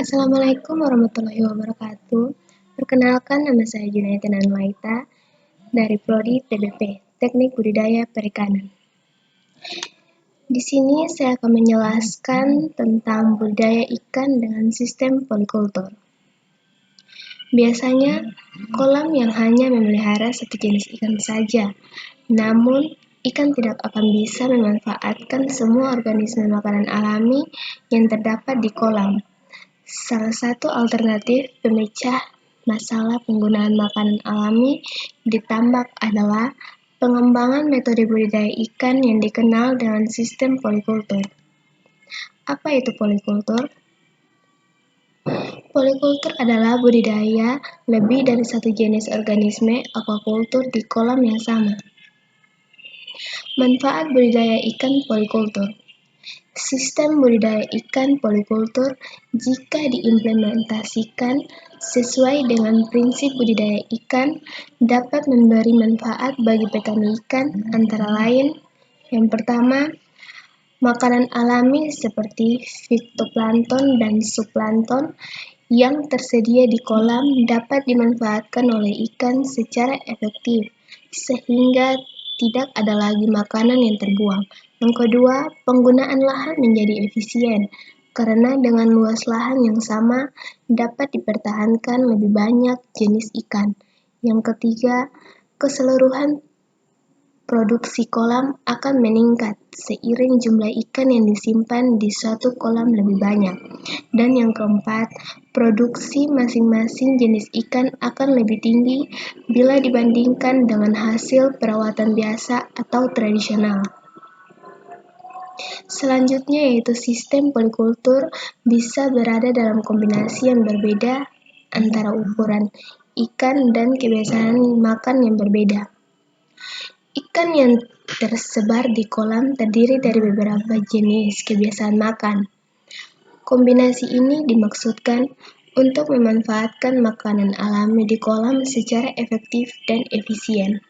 Assalamualaikum warahmatullahi wabarakatuh. Perkenalkan, nama saya Junayati Nanlaita dari Prodi TBP, Teknik Budidaya Perikanan. Di sini saya akan menjelaskan tentang budidaya ikan dengan sistem polikultur. Biasanya, kolam yang hanya memelihara satu jenis ikan saja, namun ikan tidak akan bisa memanfaatkan semua organisme makanan alami yang terdapat di kolam. Salah satu alternatif pemecah masalah penggunaan makanan alami di tambak adalah pengembangan metode budidaya ikan yang dikenal dengan sistem polikultur. Apa itu polikultur? Polikultur adalah budidaya lebih dari satu jenis organisme aquaculture di kolam yang sama. Manfaat budidaya ikan polikultur. Sistem budidaya ikan polikultur jika diimplementasikan sesuai dengan prinsip budidaya ikan dapat memberi manfaat bagi petani ikan antara lain: yang pertama, makanan alami seperti fitoplankton dan zooplankton yang tersedia di kolam dapat dimanfaatkan oleh ikan secara efektif sehingga tidak ada lagi makanan yang terbuang. Yang kedua, penggunaan lahan menjadi efisien karena dengan luas lahan yang sama dapat dipertahankan lebih banyak jenis ikan. Yang ketiga, keseluruhan produksi kolam akan meningkat seiring jumlah ikan yang disimpan di suatu kolam lebih banyak. Dan yang keempat, produksi masing-masing jenis ikan akan lebih tinggi bila dibandingkan dengan hasil perawatan biasa atau tradisional. Selanjutnya yaitu sistem polikultur bisa berada dalam kombinasi yang berbeda antara ukuran ikan dan kebiasaan makan yang berbeda. Ikan yang tersebar di kolam terdiri dari beberapa jenis kebiasaan makan. Kombinasi ini dimaksudkan untuk memanfaatkan makanan alami di kolam secara efektif dan efisien.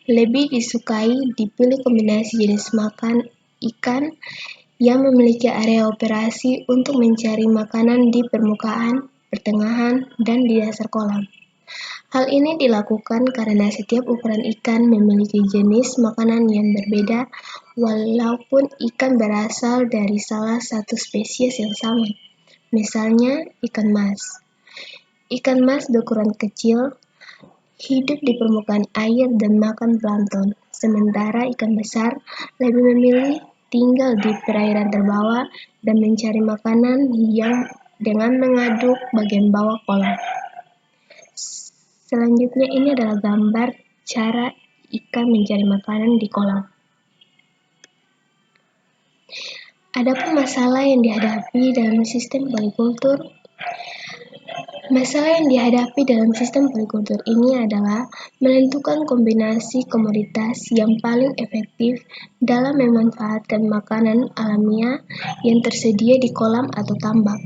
Lebih disukai dipilih kombinasi jenis makan ikan yang memiliki area operasi untuk mencari makanan di permukaan, pertengahan, dan di dasar kolam. Hal ini dilakukan karena setiap ukuran ikan memiliki jenis makanan yang berbeda walaupun ikan berasal dari salah satu spesies yang sama. Misalnya ikan mas. Ikan mas berukuran kecil, hidup di permukaan air dan makan plankton, sementara ikan besar lebih memilih tinggal di perairan terbawah dan mencari makanan yang dengan mengaduk bagian bawah kolam. Selanjutnya ini adalah gambar cara ikan mencari makanan di kolam. Adapun masalah yang dihadapi dalam sistem polikultur. Masalah yang dihadapi dalam sistem polikultur ini adalah menentukan kombinasi komoditas yang paling efektif dalam memanfaatkan makanan alamiah yang tersedia di kolam atau tambak.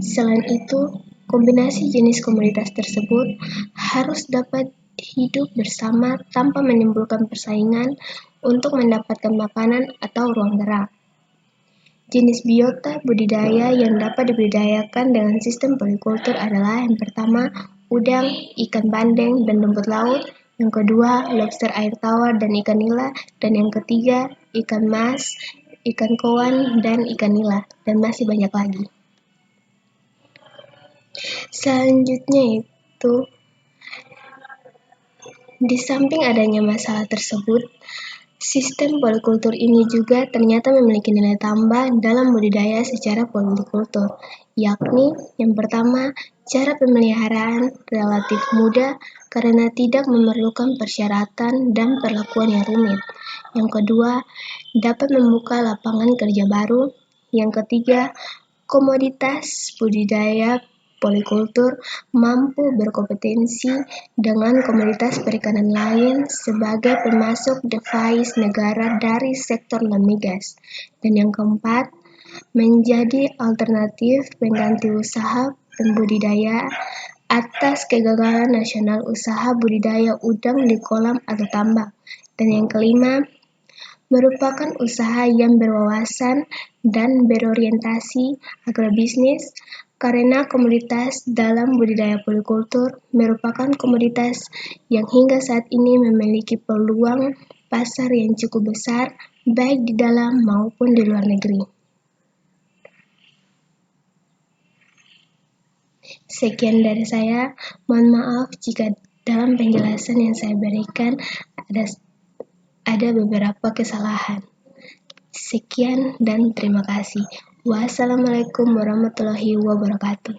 Selain itu, kombinasi jenis komoditas tersebut harus dapat hidup bersama tanpa menimbulkan persaingan untuk mendapatkan makanan atau ruang gerak. Jenis biota budidaya yang dapat dibudidayakan dengan sistem polikultur adalah yang pertama, udang, ikan bandeng, dan rumput laut. Yang kedua, lobster air tawar dan ikan nila. Dan yang ketiga, ikan mas, ikan kowan, dan ikan nila. Dan masih banyak lagi. Selanjutnya itu, di samping adanya masalah tersebut, sistem polikultur ini juga ternyata memiliki nilai tambah dalam budidaya secara polikultur, yakni yang pertama, cara pemeliharaan relatif mudah karena tidak memerlukan persyaratan dan perlakuan yang rumit. Yang kedua, dapat membuka lapangan kerja baru. Yang ketiga, komoditas budidaya polikultur mampu berkompetensi dengan komoditas perikanan lain sebagai pemasok devise negara dari sektor non-migas. Dan yang keempat, menjadi alternatif pengganti usaha pembudidaya atas kegagalan nasional usaha budidaya udang di kolam atau tambak. Dan yang kelima, merupakan usaha yang berwawasan dan berorientasi agrobisnis karena komoditas dalam budidaya polikultur merupakan komoditas yang hingga saat ini memiliki peluang pasar yang cukup besar baik di dalam maupun di luar negeri. Sekian dari saya, mohon maaf jika dalam penjelasan yang saya berikan ada beberapa kesalahan. Sekian dan terima kasih. Wassalamualaikum warahmatullahi wabarakatuh.